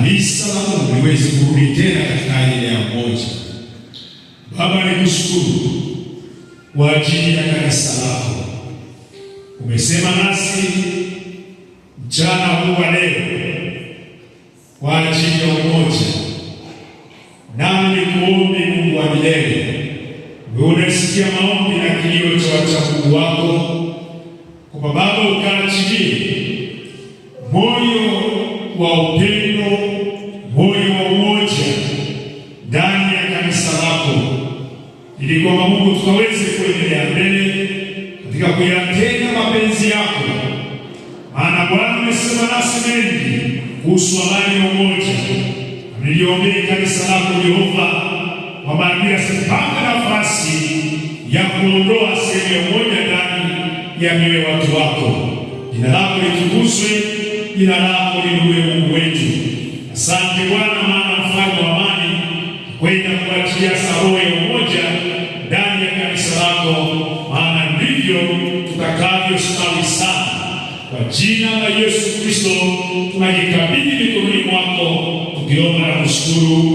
kanisa la Mungu liweze kurudi tena katika hali ya umoja. Baba, nikushukuru kwa ajili ya kanisa lako. Umesema nasi mchana huu wa leo kwa ajili ya umoja. Nami nikuombe Mungu wa milele, wewe unasikia maombi na kilio cha wacha wako, kwa Baba ukaachilie moyo wa upendo, moyo wa umoja ndani ya kanisa lako, ili kwamba Mungu tukaweze kuendelea mbele katika kuyatenda mapenzi yako. Maana Bwana umesema nasi mengi kuhusu habari ya umoja. Niliombea kanisa lako Yehova, kwamba asipate nafasi ya kuondoa sehemu ya umoja ndani ya mioyo ya watu wako. Jina lako litukuzwe, jina lako liinuliwe Mungu wetu. Asante Bwana, maana mfalme wa amani kwenda kuachilia roho ya umoja ndani ya kanisa lako, maana ndivyo tutakavyostawi sana. Kwa jina la Yesu Kristo tunajikabidhi mikononi mwako, tukiomba na kushukuru.